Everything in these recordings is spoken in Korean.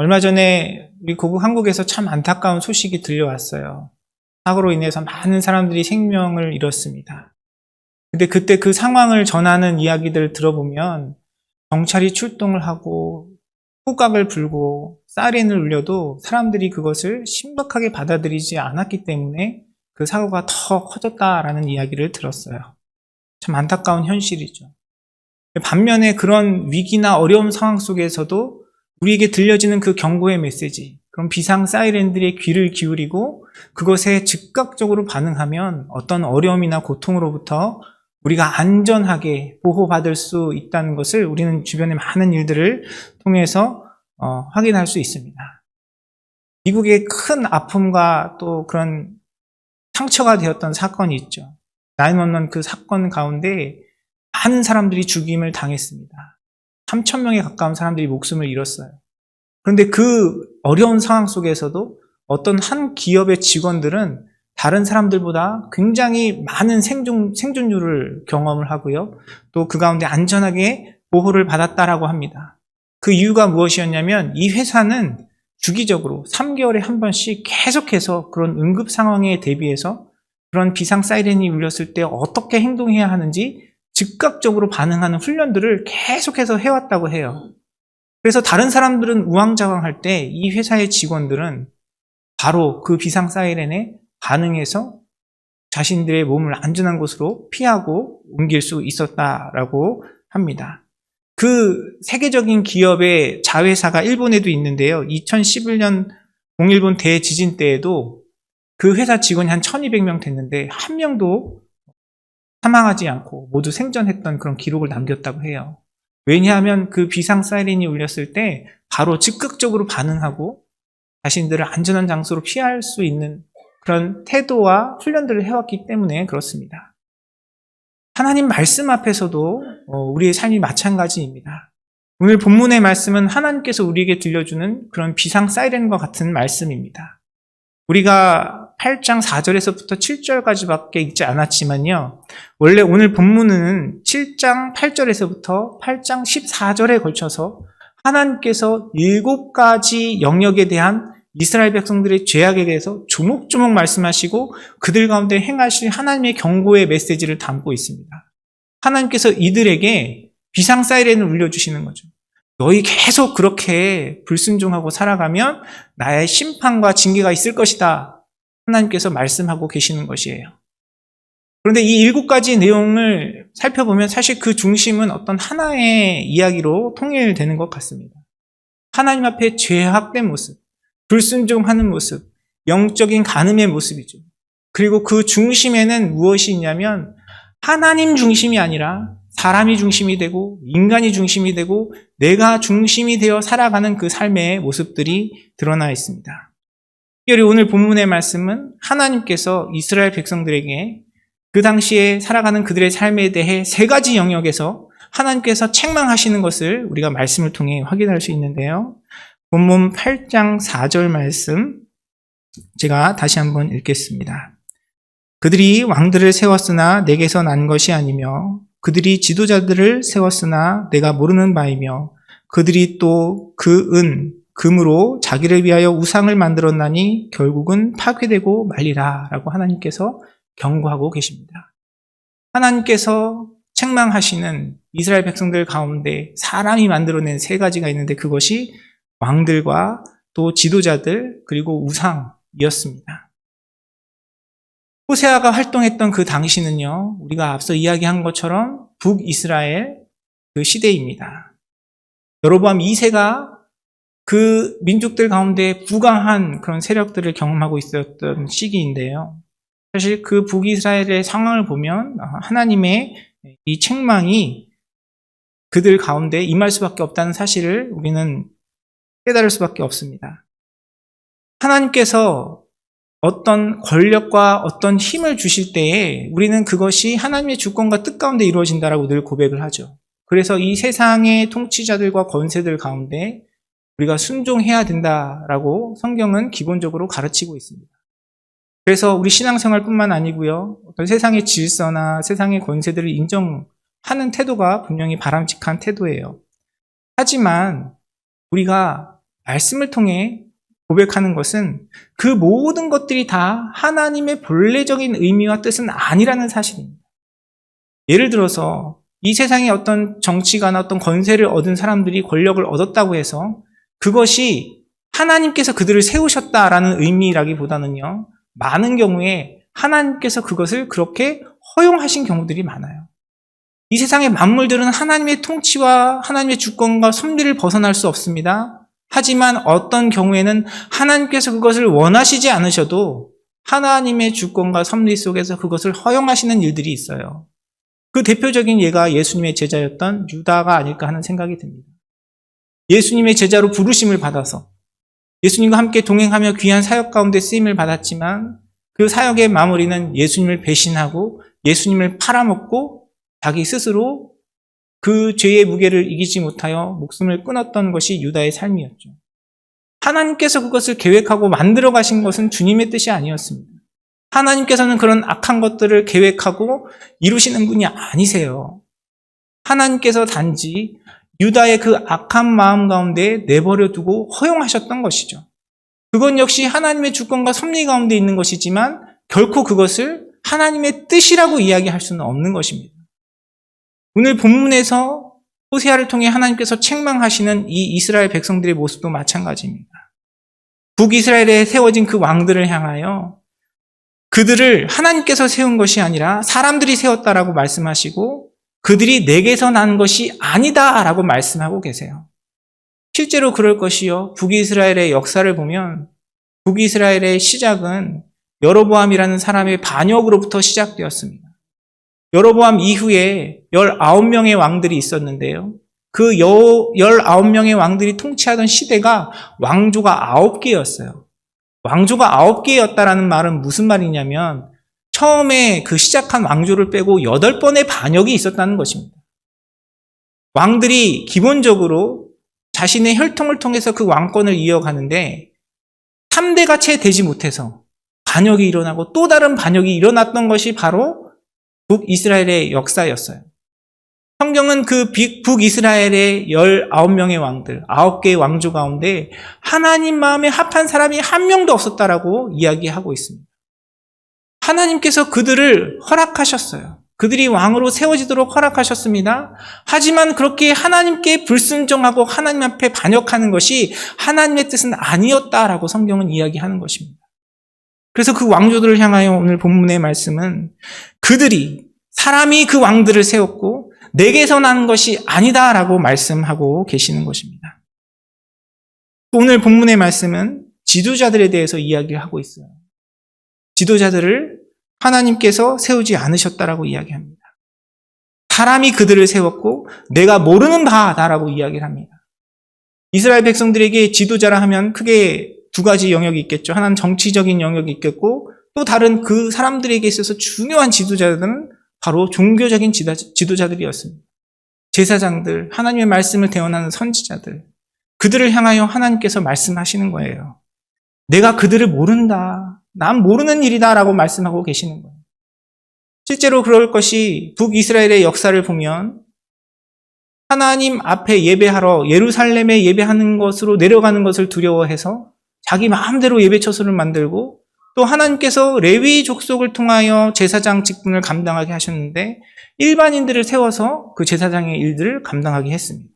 얼마 전에 우리 고국 한국에서 참 안타까운 소식이 들려왔어요. 사고로 인해서 많은 사람들이 생명을 잃었습니다. 근데 그때 그 상황을 전하는 이야기들을 들어보면 경찰이 출동을 하고 호각을 불고 사이렌을 울려도 사람들이 그것을 심각하게 받아들이지 않았기 때문에 그 사고가 더 커졌다라는 이야기를 들었어요. 참 안타까운 현실이죠. 반면에 그런 위기나 어려운 상황 속에서도 우리에게 들려지는 그 경고의 메시지, 그런 비상 사이렌들의 귀를 기울이고 그것에 즉각적으로 반응하면 어떤 어려움이나 고통으로부터 우리가 안전하게 보호받을 수 있다는 것을 우리는 주변의 많은 일들을 통해서 확인할 수 있습니다. 미국의 큰 아픔과 또 그런 상처가 되었던 사건이 있죠. 911 그 사건 가운데 많은 사람들이 죽임을 당했습니다. 3,000명에 가까운 사람들이 목숨을 잃었어요. 그런데 그 어려운 상황 속에서도 어떤 한 기업의 직원들은 다른 사람들보다 굉장히 많은 생존율을 경험을 하고요. 또 그 가운데 안전하게 보호를 받았다라고 합니다. 그 이유가 무엇이었냐면 이 회사는 주기적으로 3개월에 한 번씩 계속해서 그런 응급 상황에 대비해서 그런 비상 사이렌이 울렸을 때 어떻게 행동해야 하는지 즉각적으로 반응하는 훈련들을 계속해서 해왔다고 해요. 그래서 다른 사람들은 우왕좌왕할 때 이 회사의 직원들은 바로 그 비상 사이렌에 반응해서 자신들의 몸을 안전한 곳으로 피하고 옮길 수 있었다라고 합니다. 그 세계적인 기업의 자회사가 일본에도 있는데요. 2011년 동일본 대지진 때에도 그 회사 직원이 한 1200명 됐는데 한 명도 사망하지 않고 모두 생존했던 그런 기록을 남겼다고 해요. 왜냐하면 그 비상 사이렌이 울렸을 때 바로 즉각적으로 반응하고 자신들을 안전한 장소로 피할 수 있는 그런 태도와 훈련들을 해왔기 때문에 그렇습니다. 하나님 말씀 앞에서도 우리의 삶이 마찬가지입니다. 오늘 본문의 말씀은 하나님께서 우리에게 들려주는 그런 비상 사이렌과 같은 말씀입니다. 우리가 8장 4절에서부터 7절까지밖에 읽지 않았지만요. 원래 오늘 본문은 7장 8절에서부터 8장 14절에 걸쳐서 하나님께서 7가지 영역에 대한 이스라엘 백성들의 죄악에 대해서 조목조목 말씀하시고 그들 가운데 행하실 하나님의 경고의 메시지를 담고 있습니다. 하나님께서 이들에게 비상 사이렌을 울려주시는 거죠. 너희 계속 그렇게 불순종하고 살아가면 나의 심판과 징계가 있을 것이다. 하나님께서 말씀하고 계시는 것이에요. 그런데 이 7가지 내용을 살펴보면 사실 그 중심은 어떤 하나의 이야기로 통일되는 것 같습니다. 하나님 앞에 죄악된 모습, 불순종하는 모습, 영적인 간음의 모습이죠. 그리고 그 중심에는 무엇이 있냐면 하나님 중심이 아니라 사람이 중심이 되고 인간이 중심이 되고 내가 중심이 되어 살아가는 그 삶의 모습들이 드러나 있습니다. 특별히 오늘 본문의 말씀은 하나님께서 이스라엘 백성들에게 그 당시에 살아가는 그들의 삶에 대해 3가지 영역에서 하나님께서 책망하시는 것을 우리가 말씀을 통해 확인할 수 있는데요. 본문 8장 4절 말씀 제가 다시 한번 읽겠습니다. 그들이 왕들을 세웠으나 내게서 난 것이 아니며 그들이 지도자들을 세웠으나 내가 모르는 바이며 그들이 또 그 금으로 자기를 위하여 우상을 만들었나니 결국은 파괴되고 말리라 라고 하나님께서 경고하고 계십니다. 하나님께서 책망하시는 이스라엘 백성들 가운데 사람이 만들어낸 3가지가 있는데 그것이 왕들과 또 지도자들 그리고 우상이었습니다. 호세아가 활동했던 그 당시는요, 우리가 앞서 이야기한 것처럼 북이스라엘 그 시대입니다. 여로보암 2세가 그 민족들 가운데 부강한 그런 세력들을 경험하고 있었던 시기인데요. 사실 그 북이스라엘의 상황을 보면 하나님의 이 책망이 그들 가운데 임할 수밖에 없다는 사실을 우리는 깨달을 수밖에 없습니다. 하나님께서 어떤 권력과 어떤 힘을 주실 때에 우리는 그것이 하나님의 주권과 뜻 가운데 이루어진다라고 늘 고백을 하죠. 그래서 이 세상의 통치자들과 권세들 가운데 우리가 순종해야 된다라고 성경은 기본적으로 가르치고 있습니다. 그래서 우리 신앙생활뿐만 아니고요. 어떤 세상의 질서나 세상의 권세들을 인정하는 태도가 분명히 바람직한 태도예요. 하지만 우리가 말씀을 통해 고백하는 것은 그 모든 것들이 다 하나님의 본래적인 의미와 뜻은 아니라는 사실입니다. 예를 들어서 이 세상에 어떤 정치가나 어떤 권세를 얻은 사람들이 권력을 얻었다고 해서 그것이 하나님께서 그들을 세우셨다라는 의미라기보다는요, 많은 경우에 하나님께서 그것을 그렇게 허용하신 경우들이 많아요. 이 세상의 만물들은 하나님의 통치와 하나님의 주권과 섭리를 벗어날 수 없습니다. 하지만 어떤 경우에는 하나님께서 그것을 원하시지 않으셔도 하나님의 주권과 섭리 속에서 그것을 허용하시는 일들이 있어요. 그 대표적인 예가 예수님의 제자였던 유다가 아닐까 하는 생각이 듭니다. 예수님의 제자로 부르심을 받아서 예수님과 함께 동행하며 귀한 사역 가운데 쓰임을 받았지만 그 사역의 마무리는 예수님을 배신하고 예수님을 팔아먹고 자기 스스로 그 죄의 무게를 이기지 못하여 목숨을 끊었던 것이 유다의 삶이었죠. 하나님께서 그것을 계획하고 만들어 가신 것은 주님의 뜻이 아니었습니다. 하나님께서는 그런 악한 것들을 계획하고 이루시는 분이 아니세요. 하나님께서 단지 유다의 그 악한 마음 가운데 내버려 두고 허용하셨던 것이죠. 그건 역시 하나님의 주권과 섭리 가운데 있는 것이지만 결코 그것을 하나님의 뜻이라고 이야기할 수는 없는 것입니다. 오늘 본문에서 호세아를 통해 하나님께서 책망하시는 이 이스라엘 백성들의 모습도 마찬가지입니다. 북이스라엘에 세워진 그 왕들을 향하여 그들을 하나님께서 세운 것이 아니라 사람들이 세웠다라고 말씀하시고 그들이 내게서 난 것이 아니다라고 말씀하고 계세요. 실제로 그럴 것이요. 북이스라엘의 역사를 보면 북이스라엘의 시작은 여로보암이라는 사람의 반역으로부터 시작되었습니다. 여로보암 이후에 19명의 왕들이 있었는데요. 그 19명의 왕들이 통치하던 시대가 왕조가 9개였어요. 왕조가 9개였다라는 말은 무슨 말이냐면 처음에 그 시작한 왕조를 빼고 8번의 반역이 있었다는 것입니다. 왕들이 기본적으로 자신의 혈통을 통해서 그 왕권을 이어가는데 3대가 채 되지 못해서 반역이 일어나고 또 다른 반역이 일어났던 것이 바로 북이스라엘의 역사였어요. 성경은 그 북이스라엘의 19명의 왕들, 9개의 왕조 가운데 하나님 마음에 합한 사람이 한 명도 없었다라고 이야기하고 있습니다. 하나님께서 그들을 허락하셨어요. 그들이 왕으로 세워지도록 허락하셨습니다. 하지만 그렇게 하나님께 불순종하고 하나님 앞에 반역하는 것이 하나님의 뜻은 아니었다라고 성경은 이야기하는 것입니다. 그래서 그 왕조들을 향하여 오늘 본문의 말씀은 그들이 사람이 그 왕들을 세웠고 내게서 난 것이 아니다라고 말씀하고 계시는 것입니다. 오늘 본문의 말씀은 지도자들에 대해서 이야기를 하고 있어요. 지도자들을 하나님께서 세우지 않으셨다라고 이야기합니다. 사람이 그들을 세웠고 내가 모르는 바다라고 이야기를 합니다. 이스라엘 백성들에게 지도자라 하면 크게 두 가지 영역이 있겠죠. 하나는 정치적인 영역이 있겠고 또 다른 그 사람들에게 있어서 중요한 지도자들은 바로 종교적인 지도자들이었습니다. 제사장들, 하나님의 말씀을 대언하는 선지자들, 그들을 향하여 하나님께서 말씀하시는 거예요. 내가 그들을 모른다. 난 모르는 일이다 라고 말씀하고 계시는 거예요. 실제로 그럴 것이 북이스라엘의 역사를 보면 하나님 앞에 예배하러 예루살렘에 예배하는 것으로 내려가는 것을 두려워해서 자기 마음대로 예배 처소를 만들고 또 하나님께서 레위 족속을 통하여 제사장 직분을 감당하게 하셨는데 일반인들을 세워서 그 제사장의 일들을 감당하게 했습니다.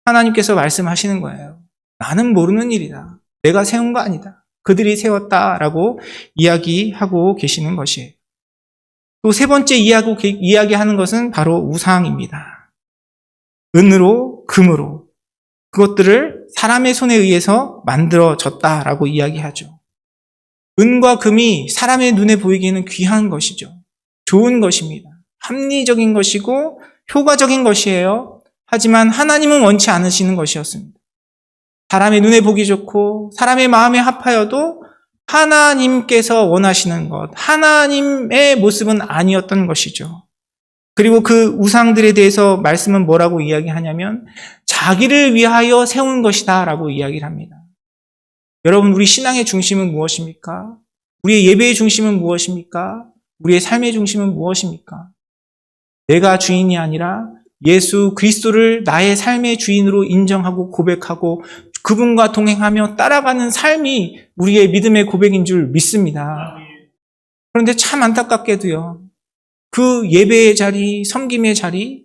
하나님께서 말씀하시는 거예요. 나는 모르는 일이다. 내가 세운 거 아니다. 그들이 세웠다라고 이야기하고 계시는 것이에요. 또 세 번째 이야기하는 것은 바로 우상입니다. 은으로, 금으로 그것들을 사람의 손에 의해서 만들어졌다라고 이야기하죠. 은과 금이 사람의 눈에 보이기에는 귀한 것이죠. 좋은 것입니다. 합리적인 것이고 효과적인 것이에요. 하지만 하나님은 원치 않으시는 것이었습니다. 사람의 눈에 보기 좋고 사람의 마음에 합하여도 하나님께서 원하시는 것, 하나님의 모습은 아니었던 것이죠. 그리고 그 우상들에 대해서 말씀은 뭐라고 이야기하냐면 자기를 위하여 세운 것이다 라고 이야기를 합니다. 여러분, 우리 신앙의 중심은 무엇입니까? 우리의 예배의 중심은 무엇입니까? 우리의 삶의 중심은 무엇입니까? 내가 주인이 아니라 예수 그리스도를 나의 삶의 주인으로 인정하고 고백하고 그분과 동행하며 따라가는 삶이 우리의 믿음의 고백인 줄 믿습니다. 그런데 참 안타깝게도요, 그 예배의 자리, 섬김의 자리,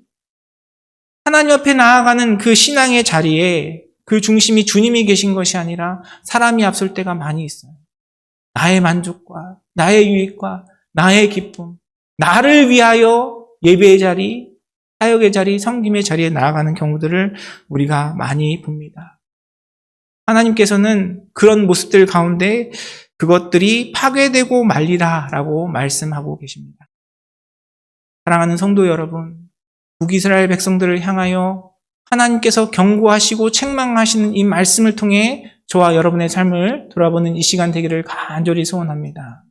하나님 앞에 나아가는 그 신앙의 자리에 그 중심이 주님이 계신 것이 아니라 사람이 앞설 때가 많이 있어요. 나의 만족과 나의 유익과 나의 기쁨, 나를 위하여 예배의 자리, 사역의 자리, 섬김의 자리에 나아가는 경우들을 우리가 많이 봅니다. 하나님께서는 그런 모습들 가운데 그것들이 파괴되고 말리라 라고 말씀하고 계십니다. 사랑하는 성도 여러분, 북이스라엘 백성들을 향하여 하나님께서 경고하시고 책망하시는 이 말씀을 통해 저와 여러분의 삶을 돌아보는 이 시간 되기를 간절히 소원합니다.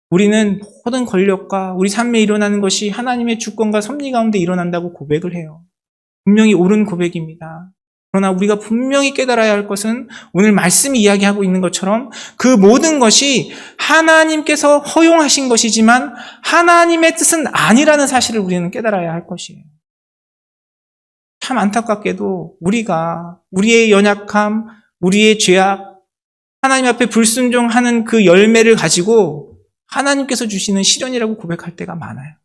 우리는 모든 권력과 우리 삶에 일어나는 것이 하나님의 주권과 섭리 가운데 일어난다고 고백을 해요. 분명히 옳은 고백입니다. 그러나 우리가 분명히 깨달아야 할 것은 오늘 말씀이 이야기하고 있는 것처럼 그 모든 것이 하나님께서 허용하신 것이지만 하나님의 뜻은 아니라는 사실을 우리는 깨달아야 할 것이에요. 참 안타깝게도 우리가 우리의 연약함, 우리의 죄악, 하나님 앞에 불순종하는 그 열매를 가지고 하나님께서 주시는 시련이라고 고백할 때가 많아요.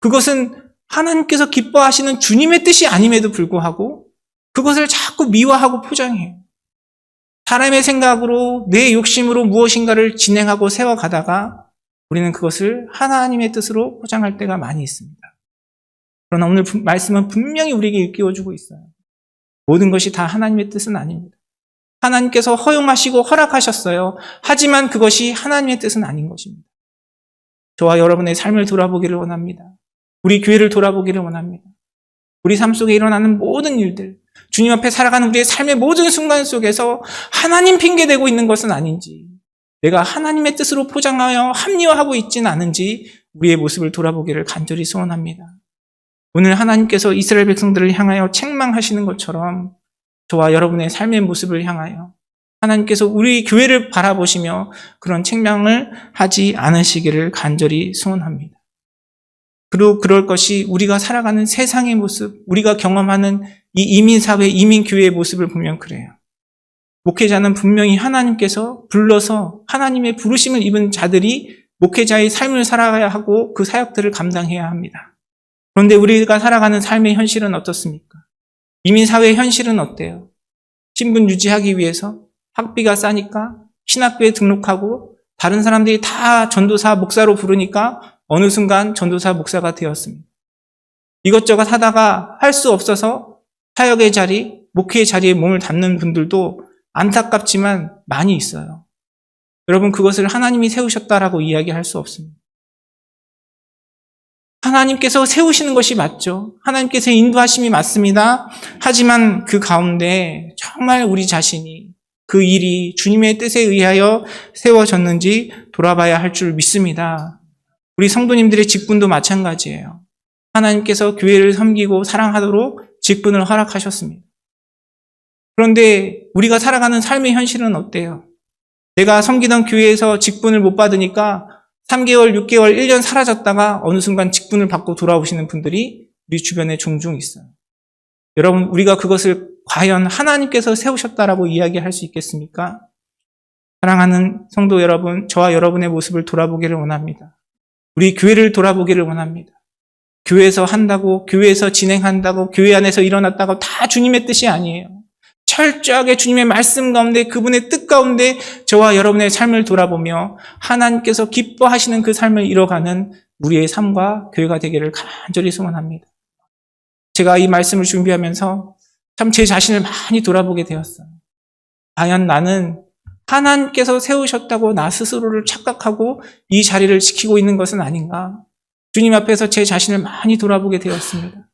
그것은 하나님께서 기뻐하시는 주님의 뜻이 아님에도 불구하고 그것을 자꾸 미화하고 포장해요. 사람의 생각으로 내 욕심으로 무엇인가를 진행하고 세워가다가 우리는 그것을 하나님의 뜻으로 포장할 때가 많이 있습니다. 그러나 오늘 말씀은 분명히 우리에게 일깨워주고 있어요. 모든 것이 다 하나님의 뜻은 아닙니다. 하나님께서 허용하시고 허락하셨어요. 하지만 그것이 하나님의 뜻은 아닌 것입니다. 저와 여러분의 삶을 돌아보기를 원합니다. 우리 교회를 돌아보기를 원합니다. 우리 삶 속에 일어나는 모든 일들, 주님 앞에 살아가는 우리의 삶의 모든 순간 속에서 하나님 핑계대고 있는 것은 아닌지, 내가 하나님의 뜻으로 포장하여 합리화하고 있지는 않은지 우리의 모습을 돌아보기를 간절히 소원합니다. 오늘 하나님께서 이스라엘 백성들을 향하여 책망하시는 것처럼 저와 여러분의 삶의 모습을 향하여 하나님께서 우리 교회를 바라보시며 그런 책망을 하지 않으시기를 간절히 소원합니다. 그리고 그럴 것이 우리가 살아가는 세상의 모습, 우리가 경험하는 이 이민사회, 이민교회의 모습을 보면 그래요. 목회자는 분명히 하나님께서 불러서 하나님의 부르심을 입은 자들이 목회자의 삶을 살아가야 하고 그 사역들을 감당해야 합니다. 그런데 우리가 살아가는 삶의 현실은 어떻습니까? 이민사회의 현실은 어때요? 신분 유지하기 위해서 학비가 싸니까 신학교에 등록하고 다른 사람들이 다 전도사, 목사로 부르니까 어느 순간 전도사, 목사가 되었습니다. 이것저것 하다가 할 수 없어서 사역의 자리, 목회의 자리에 몸을 담는 분들도 안타깝지만 많이 있어요. 여러분, 그것을 하나님이 세우셨다라고 이야기할 수 없습니다. 하나님께서 세우시는 것이 맞죠. 하나님께서 인도하심이 맞습니다. 하지만 그 가운데 정말 우리 자신이 그 일이 주님의 뜻에 의하여 세워졌는지 돌아봐야 할 줄 믿습니다. 우리 성도님들의 직분도 마찬가지예요. 하나님께서 교회를 섬기고 사랑하도록 직분을 허락하셨습니다. 그런데 우리가 살아가는 삶의 현실은 어때요? 내가 섬기던 교회에서 직분을 못 받으니까 3개월, 6개월, 1년 사라졌다가 어느 순간 직분을 받고 돌아오시는 분들이 우리 주변에 종종 있어요. 여러분, 우리가 그것을 과연 하나님께서 세우셨다라고 이야기할 수 있겠습니까? 사랑하는 성도 여러분, 저와 여러분의 모습을 돌아보기를 원합니다. 우리 교회를 돌아보기를 원합니다. 교회에서 한다고, 교회에서 진행한다고, 교회 안에서 일어났다고 다 주님의 뜻이 아니에요. 철저하게 주님의 말씀 가운데, 그분의 뜻 가운데 저와 여러분의 삶을 돌아보며 하나님께서 기뻐하시는 그 삶을 이뤄가는 우리의 삶과 교회가 되기를 간절히 소원합니다. 제가 이 말씀을 준비하면서 참 제 자신을 많이 돌아보게 되었어요. 과연 나는 하나님께서 세우셨다고 나 스스로를 착각하고 이 자리를 지키고 있는 것은 아닌가? 주님 앞에서 제 자신을 많이 돌아보게 되었습니다.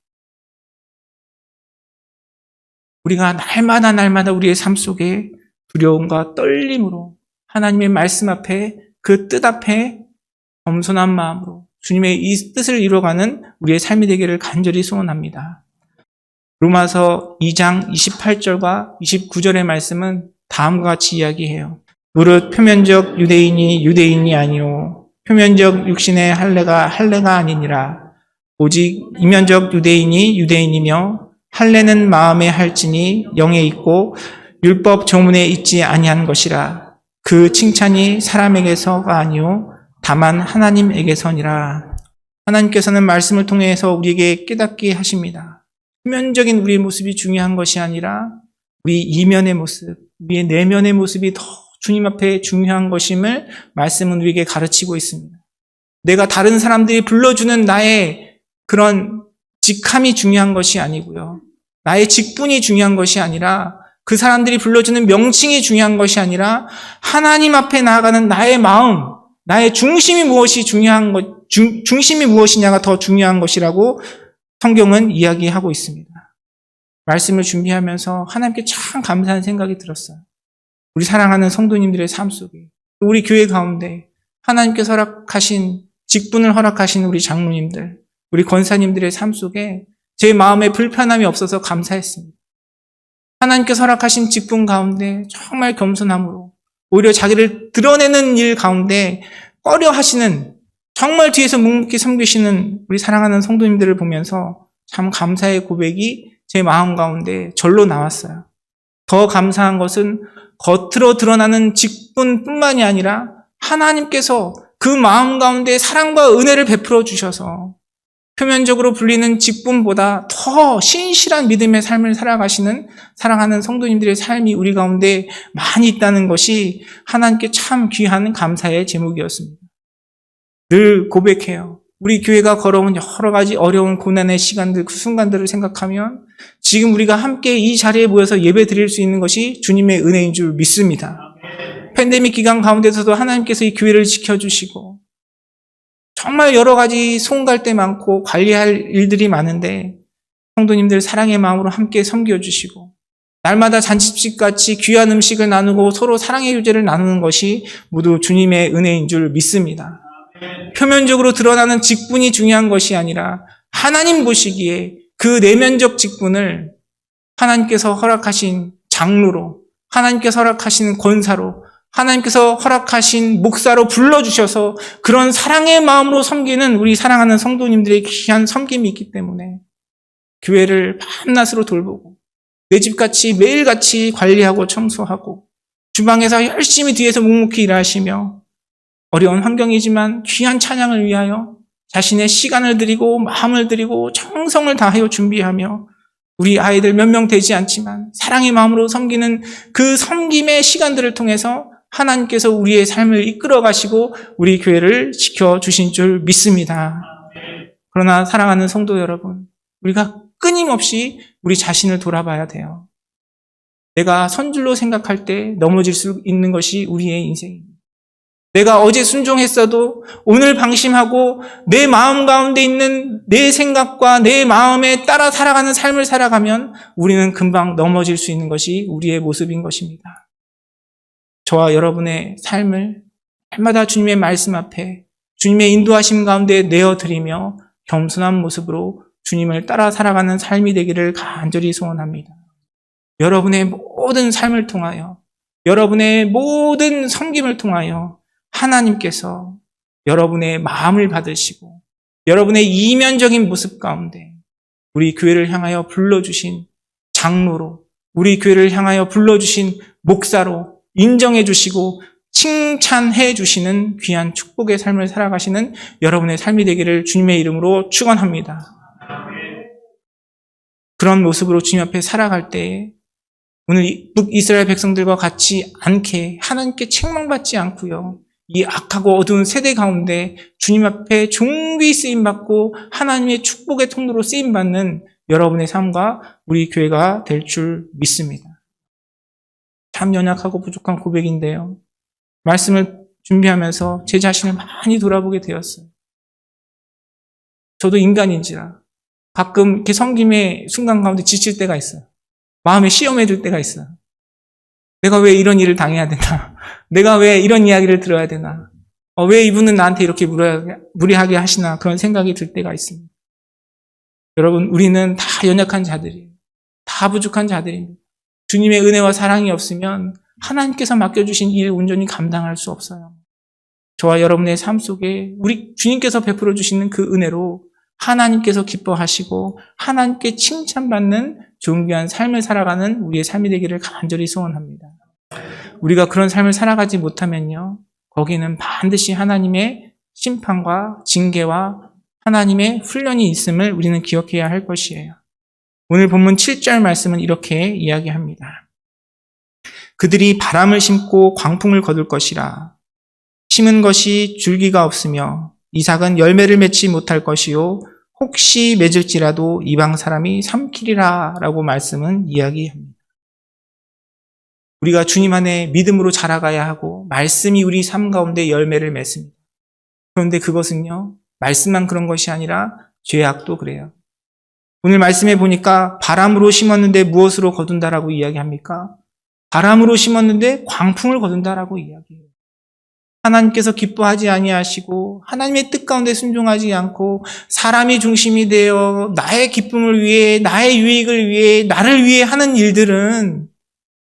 우리가 날마다 우리의 삶 속에 두려움과 떨림으로 하나님의 말씀 앞에, 그 뜻 앞에 겸손한 마음으로 주님의 이 뜻을 이루어가는 우리의 삶이 되기를 간절히 소원합니다. 로마서 2장 28절과 29절의 말씀은 다음과 같이 이야기해요. 무릇 표면적 유대인이 유대인이 아니요 표면적 육신의 할례가 할례가 아니니라. 오직 이면적 유대인이 유대인이며 할례는 마음에 할지니 영에 있고 율법 조문에 있지 아니한 것이라. 그 칭찬이 사람에게서가 아니요 다만 하나님에게서니라. 하나님께서는 말씀을 통해서 우리에게 깨닫게 하십니다. 표면적인 우리의 모습이 중요한 것이 아니라 우리 이면의 모습, 우리의 내면의 모습이 더 주님 앞에 중요한 것임을 말씀은 우리에게 가르치고 있습니다. 내가 다른 사람들이 불러주는 나의 그런 직함이 중요한 것이 아니고요. 나의 직분이 중요한 것이 아니라 그 사람들이 불러주는 명칭이 중요한 것이 아니라 하나님 앞에 나아가는 나의 마음, 나의 중심이 중심이 무엇이냐가 더 중요한 것이라고 성경은 이야기하고 있습니다. 말씀을 준비하면서 하나님께 참 감사한 생각이 들었어요. 우리 사랑하는 성도님들의 삶 속에, 우리 교회 가운데 하나님께서 허락하신 직분을 허락하신 우리 장로님들, 우리 권사님들의 삶 속에 제 마음에 불편함이 없어서 감사했습니다. 하나님께서 허락하신 직분 가운데 정말 겸손함으로 오히려 자기를 드러내는 일 가운데 꺼려 하시는, 정말 뒤에서 묵묵히 섬기시는 우리 사랑하는 성도님들을 보면서 참 감사의 고백이 제 마음 가운데 절로 나왔어요. 더 감사한 것은 겉으로 드러나는 직분뿐만이 아니라 하나님께서 그 마음 가운데 사랑과 은혜를 베풀어 주셔서 표면적으로 불리는 직분보다 더 신실한 믿음의 삶을 살아가시는 사랑하는 성도님들의 삶이 우리 가운데 많이 있다는 것이 하나님께 참 귀한 감사의 제목이었습니다. 늘 고백해요. 우리 교회가 걸어온 여러 가지 어려운 고난의 시간들, 그 순간들을 생각하면 지금 우리가 함께 이 자리에 모여서 예배 드릴 수 있는 것이 주님의 은혜인 줄 믿습니다. 팬데믹 기간 가운데서도 하나님께서 이 교회를 지켜주시고 정말 여러 가지 송갈데 많고 관리할 일들이 많은데 성도님들 사랑의 마음으로 함께 섬겨주시고 날마다 잔치집같이 귀한 음식을 나누고 서로 사랑의 교제를 나누는 것이 모두 주님의 은혜인 줄 믿습니다. 표면적으로 드러나는 직분이 중요한 것이 아니라 하나님 보시기에 그 내면적 직분을 하나님께서 허락하신 장로로, 하나님께서 허락하신 권사로, 하나님께서 허락하신 목사로 불러주셔서 그런 사랑의 마음으로 섬기는 우리 사랑하는 성도님들의 귀한 섬김이 있기 때문에 교회를 밤낮으로 돌보고 내 집같이 매일같이 관리하고 청소하고 주방에서 열심히 뒤에서 묵묵히 일하시며 어려운 환경이지만 귀한 찬양을 위하여 자신의 시간을 드리고 마음을 드리고 정성을 다하여 준비하며 우리 아이들 몇 명 되지 않지만 사랑의 마음으로 섬기는 그 섬김의 시간들을 통해서 하나님께서 우리의 삶을 이끌어 가시고 우리 교회를 지켜주신 줄 믿습니다. 그러나 사랑하는 성도 여러분, 우리가 끊임없이 우리 자신을 돌아봐야 돼요. 내가 선줄로 생각할 때 넘어질 수 있는 것이 우리의 인생입니다. 내가 어제 순종했어도 오늘 방심하고 내 마음 가운데 있는 내 생각과 내 마음에 따라 살아가는 삶을 살아가면 우리는 금방 넘어질 수 있는 것이 우리의 모습인 것입니다. 저와 여러분의 삶을 날마다 주님의 말씀 앞에 주님의 인도하심 가운데 내어드리며 겸손한 모습으로 주님을 따라 살아가는 삶이 되기를 간절히 소원합니다. 여러분의 모든 삶을 통하여, 여러분의 모든 섬김을 통하여 하나님께서 여러분의 마음을 받으시고 여러분의 이면적인 모습 가운데 우리 교회를 향하여 불러주신 장로로, 우리 교회를 향하여 불러주신 목사로 인정해 주시고 칭찬해 주시는 귀한 축복의 삶을 살아가시는 여러분의 삶이 되기를 주님의 이름으로 축원합니다. 그런 모습으로 주님 앞에 살아갈 때에 오늘 북이스라엘 백성들과 같지 않게 하나님께 책망받지 않고요. 이 악하고 어두운 세대 가운데 주님 앞에 존귀 쓰임받고 하나님의 축복의 통로로 쓰임받는 여러분의 삶과 우리 교회가 될 줄 믿습니다. 참 연약하고 부족한 고백인데요. 말씀을 준비하면서 제 자신을 많이 돌아보게 되었어요. 저도 인간인지라 가끔 이렇게 섬김의 순간 가운데 지칠 때가 있어요. 마음에 시험에 들 때가 있어요. 내가 왜 이런 일을 당해야 되나? 내가 왜 이런 이야기를 들어야 되나? 왜 이분은 나한테 이렇게 무례하게 하시나? 그런 생각이 들 때가 있습니다. 여러분, 우리는 다 연약한 자들이에요. 다 부족한 자들입니다. 주님의 은혜와 사랑이 없으면 하나님께서 맡겨주신 일 온전히 감당할 수 없어요. 저와 여러분의 삶 속에 우리 주님께서 베풀어 주시는 그 은혜로 하나님께서 기뻐하시고 하나님께 칭찬받는 존귀한 삶을 살아가는 우리의 삶이 되기를 간절히 소원합니다. 우리가 그런 삶을 살아가지 못하면요, 거기는 반드시 하나님의 심판과 징계와 하나님의 훈련이 있음을 우리는 기억해야 할 것이에요. 오늘 본문 7절 말씀은 이렇게 이야기합니다. 그들이 바람을 심고 광풍을 거둘 것이라. 심은 것이 줄기가 없으며 이삭은 열매를 맺지 못할 것이요 혹시 맺을지라도 이방 사람이 삼키리라 라고 말씀은 이야기합니다. 우리가 주님 안에 믿음으로 자라가야 하고 말씀이 우리 삶 가운데 열매를 맺습니다. 그런데 그것은요, 말씀만 그런 것이 아니라 죄악도 그래요. 오늘 말씀해 보니까 바람으로 심었는데 무엇으로 거둔다라고 이야기합니까? 바람으로 심었는데 광풍을 거둔다라고 이야기해요. 하나님께서 기뻐하지 아니하시고 하나님의 뜻 가운데 순종하지 않고 사람이 중심이 되어 나의 기쁨을 위해, 나의 유익을 위해, 나를 위해 하는 일들은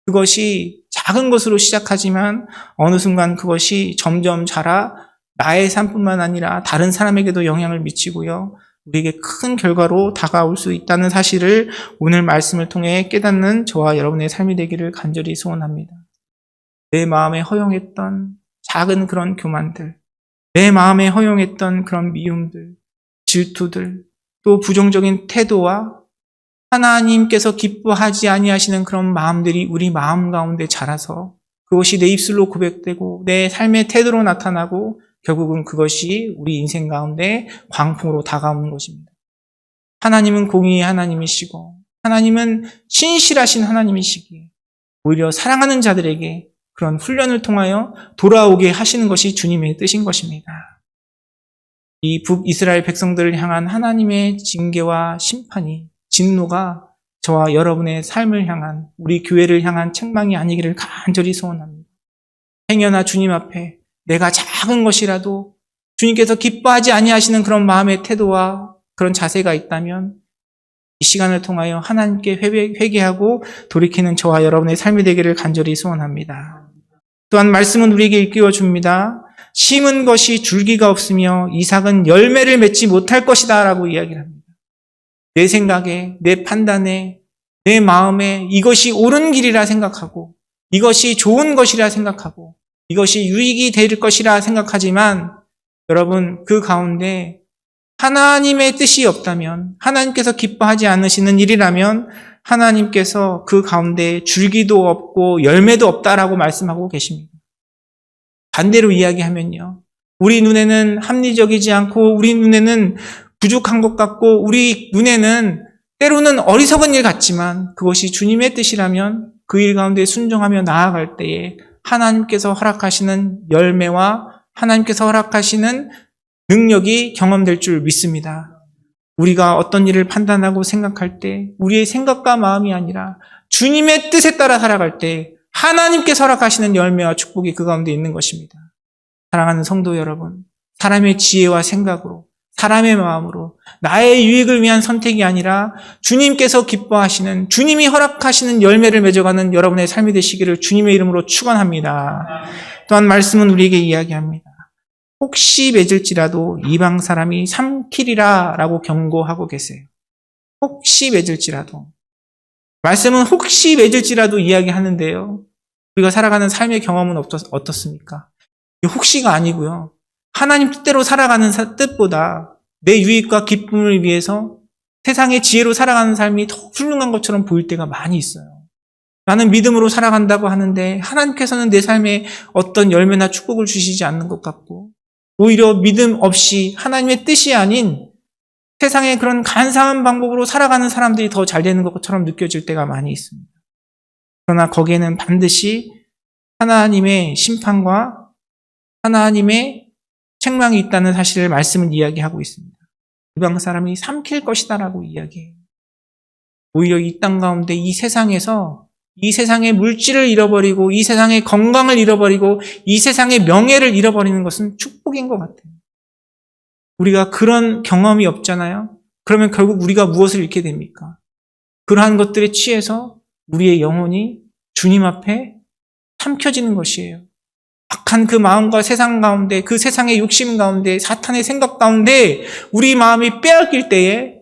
그것이 작은 것으로 시작하지만 어느 순간 그것이 점점 자라 나의 삶뿐만 아니라 다른 사람에게도 영향을 미치고요, 우리에게 큰 결과로 다가올 수 있다는 사실을 오늘 말씀을 통해 깨닫는 저와 여러분의 삶이 되기를 간절히 소원합니다. 내 마음에 허용했던 작은 그런 교만들, 내 마음에 허용했던 그런 미움들, 질투들, 또 부정적인 태도와 하나님께서 기뻐하지 아니하시는 그런 마음들이 우리 마음 가운데 자라서 그것이 내 입술로 고백되고 내 삶의 태도로 나타나고 결국은 그것이 우리 인생 가운데 광풍으로 다가오는 것입니다. 하나님은 공의의 하나님이시고 하나님은 신실하신 하나님이시기에 오히려 사랑하는 자들에게 그런 훈련을 통하여 돌아오게 하시는 것이 주님의 뜻인 것입니다. 이 북이스라엘 백성들을 향한 하나님의 징계와 심판이, 진노가 저와 여러분의 삶을 향한, 우리 교회를 향한 책망이 아니기를 간절히 소원합니다. 행여나 주님 앞에 내가 작은 것이라도 주님께서 기뻐하지 아니하시는 그런 마음의 태도와 그런 자세가 있다면 이 시간을 통하여 하나님께 회개하고 돌이키는 저와 여러분의 삶이 되기를 간절히 소원합니다. 또한 말씀은 우리에게 일깨워 줍니다. 심은 것이 줄기가 없으며 이삭은 열매를 맺지 못할 것이다 라고 이야기를 합니다. 내 생각에, 내 판단에, 내 마음에 이것이 옳은 길이라 생각하고 이것이 좋은 것이라 생각하고 이것이 유익이 될 것이라 생각하지만 여러분, 그 가운데 하나님의 뜻이 없다면, 하나님께서 기뻐하지 않으시는 일이라면 하나님께서 그 가운데 줄기도 없고 열매도 없다라고 말씀하고 계십니다. 반대로 이야기하면요, 우리 눈에는 합리적이지 않고 우리 눈에는 부족한 것 같고 우리 눈에는 때로는 어리석은 일 같지만 그것이 주님의 뜻이라면 그 일 가운데 순종하며 나아갈 때에 하나님께서 허락하시는 열매와 하나님께서 허락하시는 능력이 경험될 줄 믿습니다. 우리가 어떤 일을 판단하고 생각할 때 우리의 생각과 마음이 아니라 주님의 뜻에 따라 살아갈 때 하나님께서 허락하시는 열매와 축복이 그 가운데 있는 것입니다. 사랑하는 성도 여러분, 사람의 지혜와 생각으로, 사람의 마음으로 나의 유익을 위한 선택이 아니라 주님께서 기뻐하시는, 주님이 허락하시는 열매를 맺어가는 여러분의 삶이 되시기를 주님의 이름으로 축원합니다. 또한 말씀은 우리에게 이야기합니다. 혹시 맺을지라도 이방 사람이 삼키리라 라고 경고하고 계세요. 혹시 맺을지라도. 말씀은 혹시 맺을지라도 이야기하는데요, 우리가 살아가는 삶의 경험은 어떻습니까? 혹시가 아니고요, 하나님 뜻대로 살아가는 뜻보다 내 유익과 기쁨을 위해서 세상의 지혜로 살아가는 삶이 더 훌륭한 것처럼 보일 때가 많이 있어요. 나는 믿음으로 살아간다고 하는데 하나님께서는 내 삶에 어떤 열매나 축복을 주시지 않는 것 같고 오히려 믿음 없이 하나님의 뜻이 아닌 세상의 그런 간사한 방법으로 살아가는 사람들이 더 잘 되는 것처럼 느껴질 때가 많이 있습니다. 그러나 거기에는 반드시 하나님의 심판과 하나님의 책망이 있다는 사실을 말씀은 이야기하고 있습니다. 이방 사람이 삼킬 것이다라고 이야기해요. 오히려 이 땅 가운데 이 세상에서 이 세상의 물질을 잃어버리고 이 세상의 건강을 잃어버리고 이 세상의 명예를 잃어버리는 것은 축복인 것 같아요. 우리가 그런 경험이 없잖아요. 그러면 결국 우리가 무엇을 잃게 됩니까? 그러한 것들에 취해서 우리의 영혼이 주님 앞에 삼켜지는 것이에요. 악한 그 마음과 세상 가운데, 그 세상의 욕심 가운데, 사탄의 생각 가운데 우리 마음이 빼앗길 때에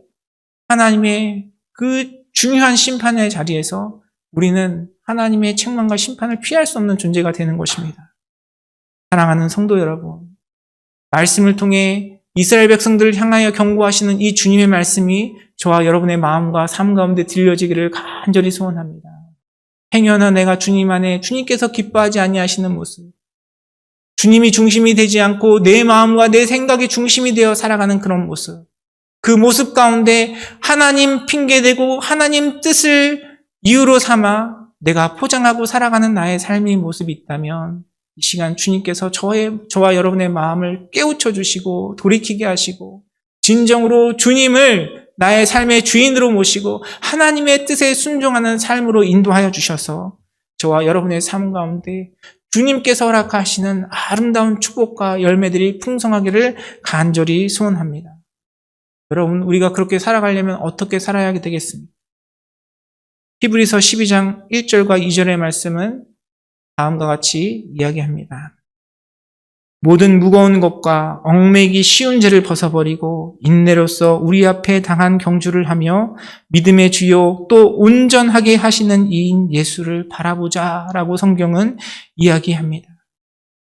하나님의 그 중요한 심판의 자리에서 우리는 하나님의 책망과 심판을 피할 수 없는 존재가 되는 것입니다. 사랑하는 성도 여러분, 말씀을 통해 이스라엘 백성들을 향하여 경고하시는 이 주님의 말씀이 저와 여러분의 마음과 삶 가운데 들려지기를 간절히 소원합니다. 행여나 내가 주님 안에 주님께서 기뻐하지 아니하시는 모습, 주님이 중심이 되지 않고 내 마음과 내 생각이 중심이 되어 살아가는 그런 모습, 그 모습 가운데 하나님 핑계대고 하나님 뜻을 이유로 삼아 내가 포장하고 살아가는 나의 삶의 모습이 있다면 이 시간 주님께서 저와 여러분의 마음을 깨우쳐 주시고 돌이키게 하시고 진정으로 주님을 나의 삶의 주인으로 모시고 하나님의 뜻에 순종하는 삶으로 인도하여 주셔서 저와 여러분의 삶 가운데 주님께서 허락하시는 아름다운 축복과 열매들이 풍성하기를 간절히 소원합니다. 여러분, 우리가 그렇게 살아가려면 어떻게 살아야 되겠습니까? 히브리서 12장 1절과 2절의 말씀은 다음과 같이 이야기합니다. 모든 무거운 것과 얽매이기 쉬운 죄를 벗어버리고 인내로써 우리 앞에 당한 경주를 하며 믿음의 주요 또 온전하게 하시는 이인 예수를 바라보자라고 성경은 이야기합니다.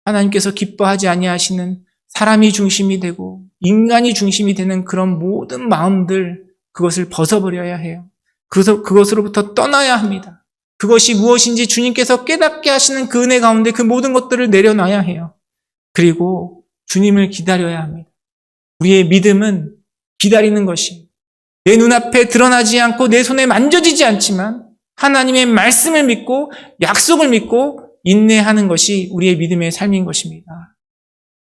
하나님께서 기뻐하지 아니하시는 사람이 중심이 되고 인간이 중심이 되는 그런 모든 마음들, 그것을 벗어버려야 해요. 그것으로부터 떠나야 합니다. 그것이 무엇인지 주님께서 깨닫게 하시는 그 은혜 가운데 그 모든 것들을 내려놔야 해요. 그리고 주님을 기다려야 합니다. 우리의 믿음은 기다리는 것이 내 눈앞에 드러나지 않고 내 손에 만져지지 않지만 하나님의 말씀을 믿고 약속을 믿고 인내하는 것이 우리의 믿음의 삶인 것입니다.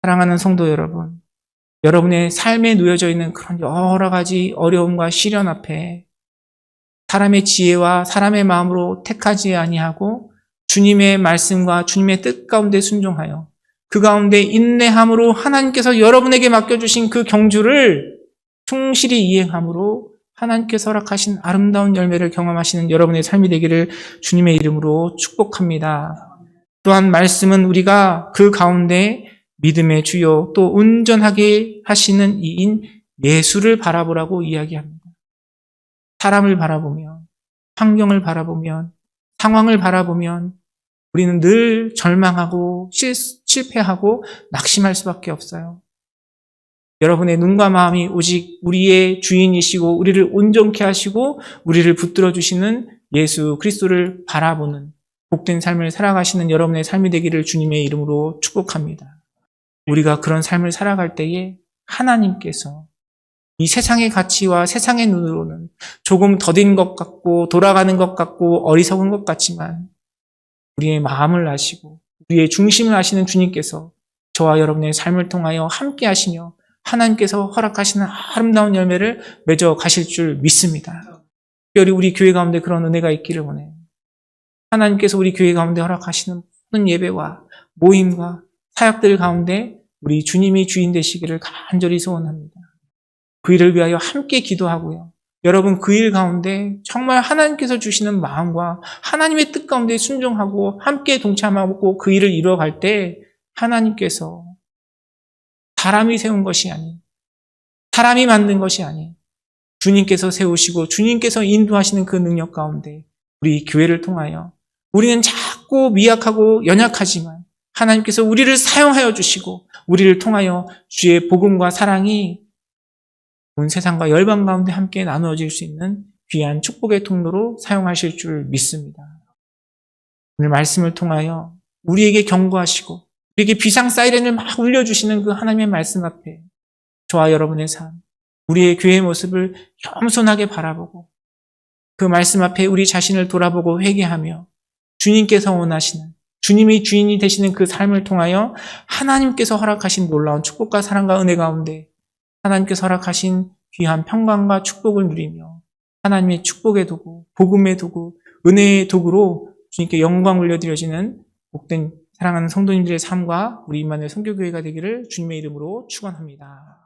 사랑하는 성도 여러분, 여러분의 삶에 놓여져 있는 그런 여러 가지 어려움과 시련 앞에 사람의 지혜와 사람의 마음으로 택하지 아니하고 주님의 말씀과 주님의 뜻 가운데 순종하여 그 가운데 인내함으로 하나님께서 여러분에게 맡겨주신 그 경주를 충실히 이행함으로 하나님께서 허락하신 아름다운 열매를 경험하시는 여러분의 삶이 되기를 주님의 이름으로 축복합니다. 또한 말씀은 우리가 그 가운데 믿음의 주요 또 온전하게 하시는 이인 예수를 바라보라고 이야기합니다. 사람을 바라보면, 환경을 바라보면, 상황을 바라보면 우리는 늘 절망하고 실패하고 낙심할 수밖에 없어요. 여러분의 눈과 마음이 오직 우리의 주인이시고 우리를 온전케 하시고 우리를 붙들어 주시는 예수 그리스도를 바라보는 복된 삶을 살아가시는 여러분의 삶이 되기를 주님의 이름으로 축복합니다. 우리가 그런 삶을 살아갈 때에 하나님께서 이 세상의 가치와 세상의 눈으로는 조금 더딘 것 같고 돌아가는 것 같고 어리석은 것 같지만 우리의 마음을 아시고 우리의 중심을 아시는 주님께서 저와 여러분의 삶을 통하여 함께 하시며 하나님께서 허락하시는 아름다운 열매를 맺어 가실 줄 믿습니다. 특별히 우리 교회 가운데 그런 은혜가 있기를 원해요. 하나님께서 우리 교회 가운데 허락하시는 모든 예배와 모임과 사역들 가운데 우리 주님이 주인 되시기를 간절히 소원합니다. 그 일을 위하여 함께 기도하고요. 여러분 그 일 가운데 정말 하나님께서 주시는 마음과 하나님의 뜻 가운데 순종하고 함께 동참하고 그 일을 이루어갈 때 하나님께서 사람이 세운 것이 아닌, 사람이 만든 것이 아닌 주님께서 세우시고 주님께서 인도하시는 그 능력 가운데 우리 교회를 통하여 우리는 작고 미약하고 연약하지만 하나님께서 우리를 사용하여 주시고 우리를 통하여 주의 복음과 사랑이 온 세상과 열방 가운데 함께 나누어질 수 있는 귀한 축복의 통로로 사용하실 줄 믿습니다. 오늘 말씀을 통하여 우리에게 경고하시고 우리에게 비상 사이렌을 막 울려주시는 그 하나님의 말씀 앞에 저와 여러분의 삶, 우리의 교회의 모습을 겸손하게 바라보고 그 말씀 앞에 우리 자신을 돌아보고 회개하며 주님께서 원하시는 주님이 주인이 되시는 그 삶을 통하여 하나님께서 허락하신 놀라운 축복과 사랑과 은혜 가운데 하나님께서 허락하신 귀한 평강과 축복을 누리며 하나님의 축복의 도구, 복음의 도구, 은혜의 도구로 주님께 영광 올려드려지는 복된 사랑하는 성도님들의 삶과 우리 임마누엘 선교교회가 되기를 주님의 이름으로 축원합니다.